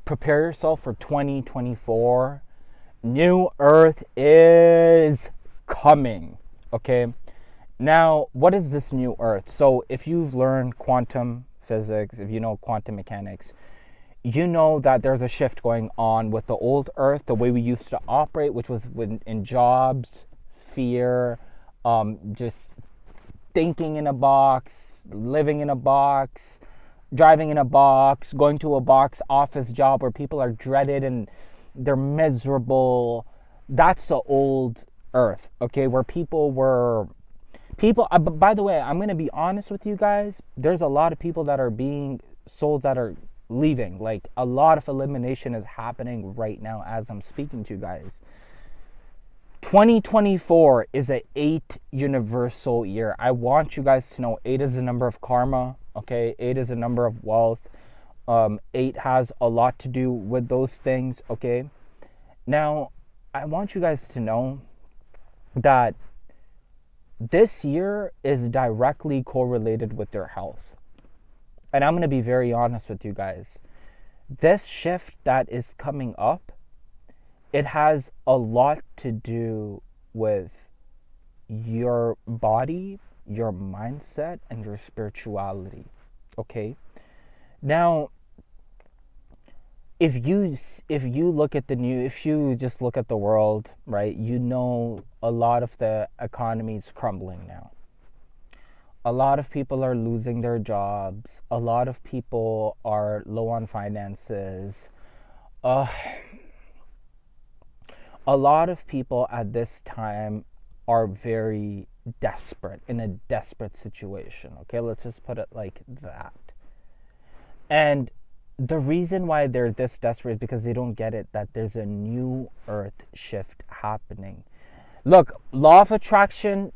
prepare yourself for 2024. New Earth is coming. Okay. Now, what is this new Earth? So, if you've learned quantum physics, if you know quantum mechanics, you know that there's a shift going on with the old Earth, the way we used to operate, which was in jobs, fear, just thinking in a box, living in a box, driving in a box, going to a box office job where people are dreaded and they're miserable. That's the old Earth, okay, where people were by the way, I'm going to be honest with you guys. There's a lot of people that are being souls that are leaving. Like, a lot of elimination is happening right now as I'm speaking to you guys. 2024 is an 8 universal year. I want you guys to know 8 is the number of karma, okay? 8 is a number of wealth. 8 has a lot to do with those things, okay? Now, I want you guys to know that this year is directly correlated with your health. And I'm going to be very honest with you guys. This shift that is coming up, it has a lot to do with your body, your mindset, and your spirituality. Okay? Now, if you look at if you just look at the world, right, you know a lot of the economy is crumbling now. A lot of people are losing their jobs. A lot of people are low on finances. A lot of people at this time are very desperate, in a desperate situation. Okay, let's just put it like that. And the reason why they're this desperate is because they don't get it that there's a new Earth shift happening. Look, law of attraction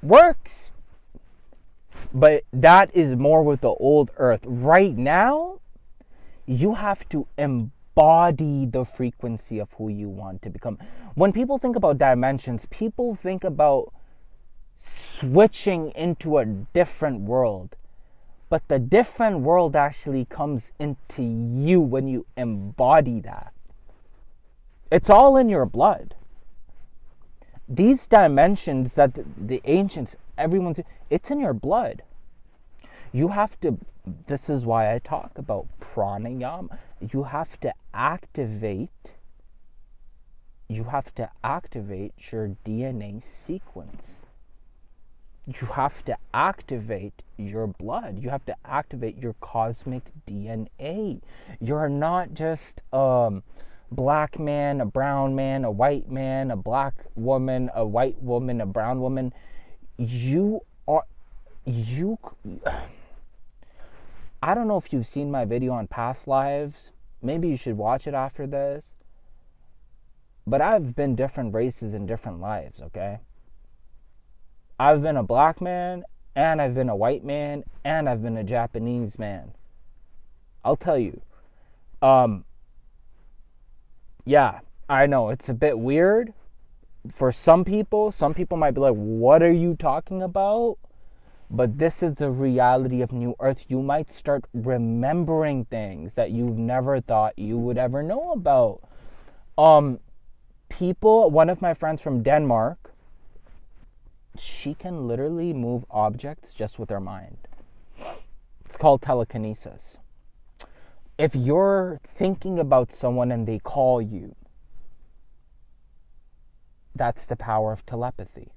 works, but that is more with the old Earth. Right now, you have to embody the frequency of who you want to become. When people think about dimensions, people think about switching into a different world. But the different world actually comes into you when you embody that. It's all in your blood. These dimensions that the ancients, it's in your blood. You have to, this is why I talk about pranayama. You have to activate your DNA sequence. You have to activate your blood. You have to activate your cosmic DNA. You're not just a black man, a brown man, a white man, a black woman, a white woman, a brown woman. I don't know if you've seen my video on past lives. Maybe you should watch it after this. But I've been different races in different lives, okay? I've been a black man, and I've been a white man, and I've been a Japanese man. I'll tell you. Yeah, I know, it's a bit weird for some people. Some people might be like, what are you talking about? But this is the reality of New Earth. You might start remembering things that you've never thought you would ever know about. One of my friends from Denmark, she can literally move objects just with her mind. It's called telekinesis. If you're thinking about someone and they call you, that's the power of telepathy.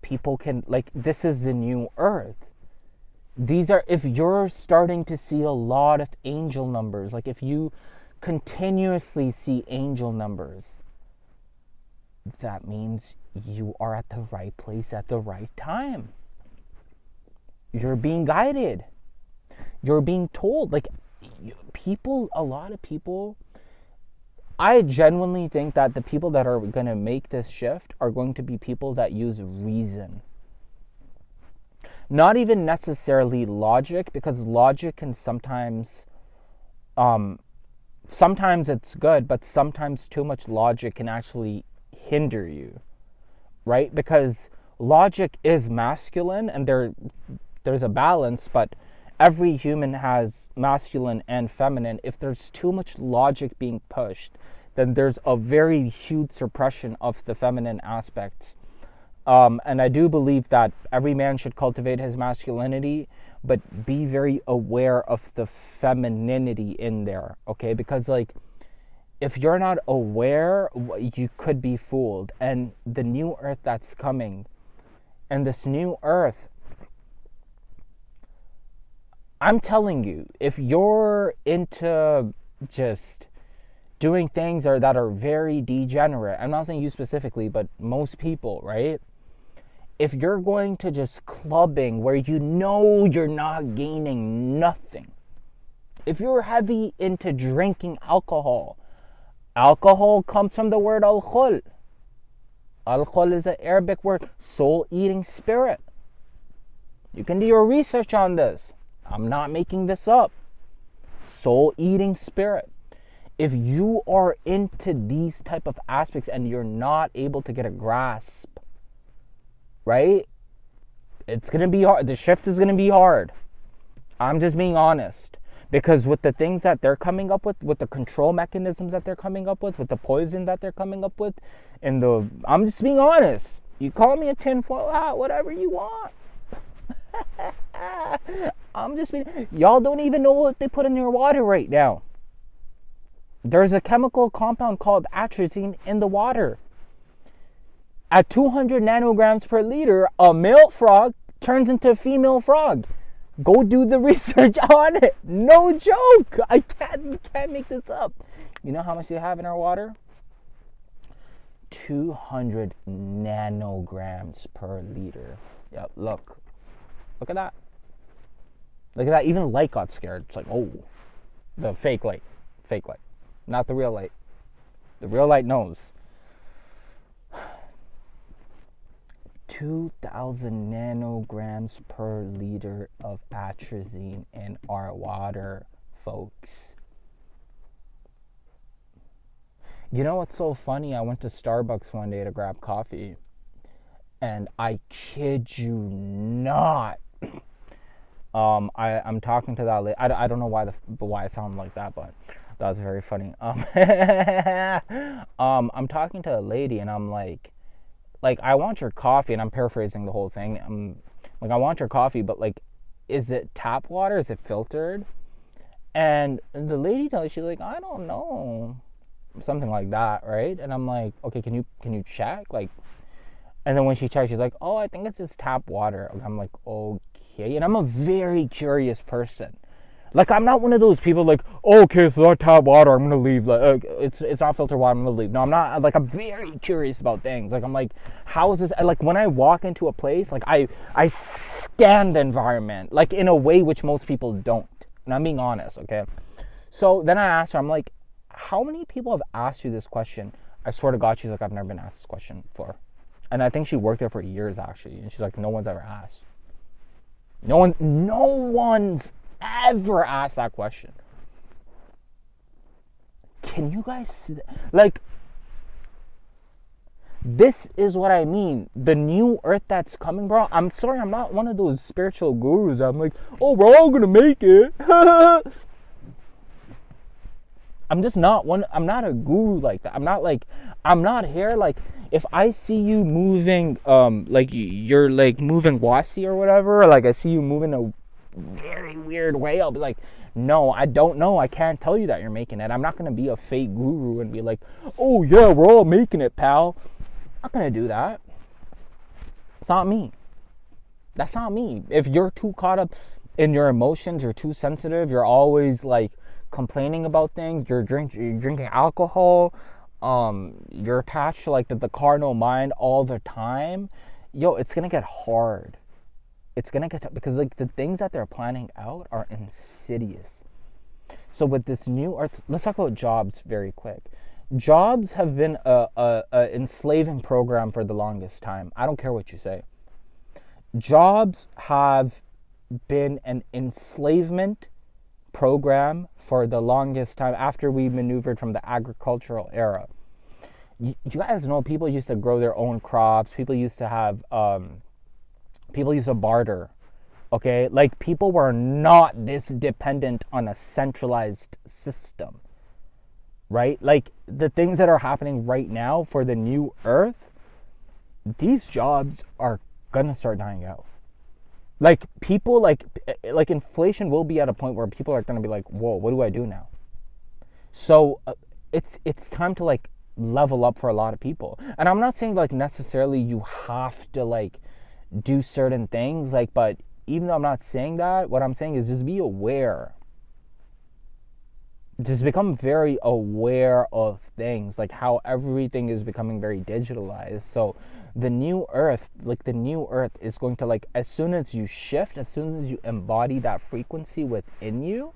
People can, this is the new Earth. If you're starting to see a lot of angel numbers, if you continuously see angel numbers, that means you are at the right place at the right time. You're being guided. You're being told. A lot of people, I genuinely think that the people that are going to make this shift are going to be people that use reason. Not even necessarily logic, because logic can sometimes it's good, but sometimes too much logic can actually hinder you, right? Because logic is masculine and there's a balance, but every human has masculine and feminine. If there's too much logic being pushed, then there's a very huge suppression of the feminine aspects. And I do believe that every man should cultivate his masculinity, but be very aware of the femininity in there, okay? Because, like, if you're not aware, you could be fooled. And the new earth that's coming, and this new earth, I'm telling you, if you're into just doing things that are very degenerate, I'm not saying you specifically, but most people, right? If you're going to just clubbing where you know you're not gaining nothing, if you're heavy into drinking alcohol comes from the word alcohol. Alcohol is an Arabic word, soul-eating spirit. You can do your research on this. I'm not making this up. Soul-eating spirit. If you are into these type of aspects and you're not able to get a grasp, right? It's going to be hard. The shift is going to be hard. I'm just being honest. Because with the things that they're coming up with the control mechanisms that they're coming up with the poison that they're coming up with, I'm just being honest. You call me a tinfoil hat, whatever you want. Y'all don't even know what they put in your water right now. There's a chemical compound called atrazine in the water. At 200 nanograms per liter, a male frog turns into a female frog. Go do the research on it. No joke. You can't make this up. You know how much they have in our water? 200 nanograms per liter. Yeah, look at that. Look at that. Even the light got scared. It's like, oh, the fake light, not the real light. The real light knows. 2,000 nanograms per liter of atrazine in our water, folks. You know what's so funny? I went to Starbucks one day to grab coffee, and I kid you not, I'm talking to that lady. I don't know why I sound like that, but that was very funny. I'm talking to a lady, and I'm like, I want your coffee, and I'm paraphrasing the whole thing. I'm like, I want your coffee, but like, is it tap water? Is it filtered? And the lady tells me, she's like, I don't know, something like that, right? And I'm like, okay, can you check? Like, and then when she checks, she's like, oh, I think it's just tap water. I'm like, okay. And I'm a very curious person. Like, I'm not one of those people like, oh, okay, so that's tap water, I'm gonna leave. Like, it's not filtered water, I'm gonna leave. No, I'm not. Like, I'm very curious about things. Like, I'm like, how is this? Like, when I walk into a place, like, I scan the environment, like, in a way which most people don't. And I'm being honest, okay? So then I asked her, I'm like, how many people have asked you this question? I swear to God, she's like, I've never been asked this question before. And I think she worked there for years, actually. And she's like, no one's ever asked. No one's ever asked that question. Can you guys see that? Like, this is what I mean. The new earth that's coming, bro. I'm sorry, I'm not one of those spiritual gurus. I'm like, oh, we're all gonna make it. I'm just not one. I'm not a guru like that. I'm not here. Like, if I see you moving, like you're like moving wasi or whatever, or like I see you moving a very weird way, I'll be like, no, I don't know. I can't tell you that you're making it. I'm not gonna be a fake guru and be like, oh yeah, we're all making it, pal. I'm not gonna do that. It's not me. That's not me. If you're too caught up in your emotions, you're too sensitive, you're always like complaining about things, you're drinking alcohol, you're attached to like the carnal mind all the time, yo, it's gonna get hard. It's gonna get, because like the things that they're planning out are insidious. So with this new earth, let's talk about jobs very quick. Jobs have been a enslaving program for the longest time. I don't care what you say. Jobs have been an enslavement program for the longest time after we maneuvered from the agricultural era. You guys know people used to grow their own crops. People used to have, people used to barter Okay, like people were not this dependent on a centralized system, right? Like the things that are happening right now for the new earth, these jobs are gonna start dying out. Like people, like inflation will be at a point where people are gonna be like, whoa, what do I do now? So it's time to like level up for a lot of people. And I'm not saying like necessarily you have to like do certain things, like, but even though I'm not saying that, what I'm saying is just be aware. Just become very aware of things, like how everything is becoming very digitalized. So the new earth, like the new earth is going to, like, as soon as you shift, as soon as you embody that frequency within you,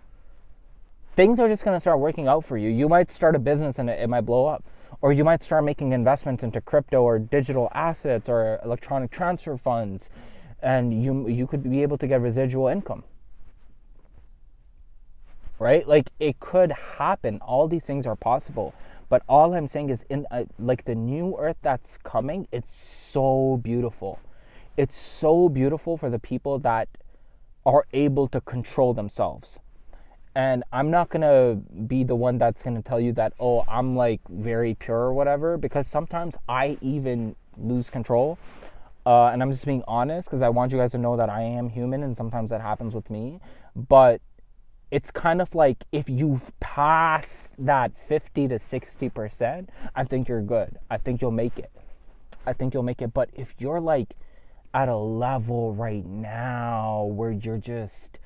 things are just going to start working out for you. You might start a business and it might blow up. Or you might start making investments into crypto or digital assets or electronic transfer funds, and you could be able to get residual income. Right? Like it could happen. All these things are possible. But all I'm saying is like the new earth that's coming, it's so beautiful. It's so beautiful for the people that are able to control themselves. And I'm not going to be the one that's going to tell you that, oh, I'm like very pure or whatever, because sometimes I even lose control. And I'm just being honest because I want you guys to know that I am human and sometimes that happens with me. But it's kind of like if you've passed that 50 to 60%, I think you're good. I think you'll make it. But if you're like at a level right now where you're just,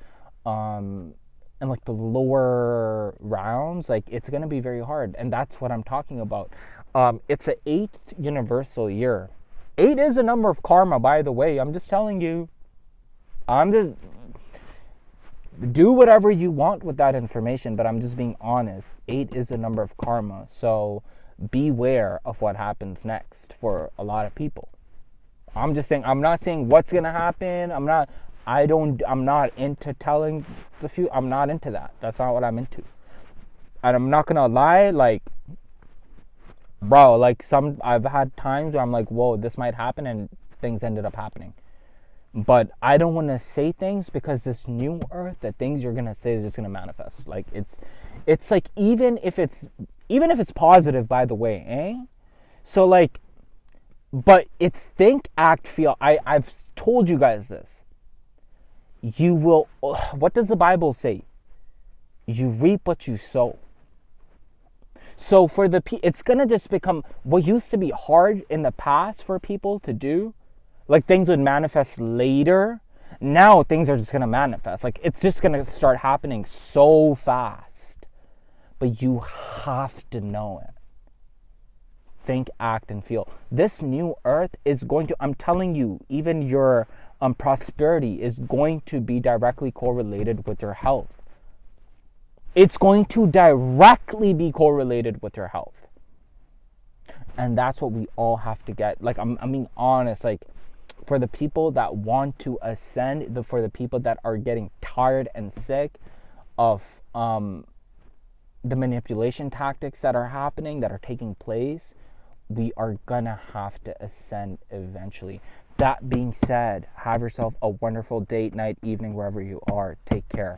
and like the lower rounds, like it's going to be very hard. And that's what I'm talking about. It's an 8th universal year. 8 is a number of karma, by the way. I'm just telling you. I'm just do whatever you want with that information, but I'm just being honest. 8 is a number of karma. So beware of what happens next for a lot of people. I'm just saying, I'm not saying what's going to happen. I'm not into telling the few. I'm not into that. That's not what I'm into. And I'm not gonna lie, like, bro, like I've had times where I'm like, whoa, this might happen, and things ended up happening. But I don't want to say things because this new earth, the things you're gonna say is just gonna manifest. Like it's like even if it's positive, by the way, eh? So like, but it's think, act, feel. I've told you guys this. You will, what does the Bible say? You reap what you sow. So for it's going to just become what used to be hard in the past for people to do. Like things would manifest later. Now things are just going to manifest. Like it's just going to start happening so fast. But you have to know it. Think, act, and feel. This new earth is going to, I'm telling you, even your prosperity is going to be directly correlated with your health. It's going to directly be correlated with your health. And that's what we all have to get. Like, I'm being honest, like, for the people that want to ascend, for the people that are getting tired and sick of the manipulation tactics that are happening, that are taking place, we are gonna have to ascend eventually. That being said, have yourself a wonderful day, night, evening, wherever you are. Take care.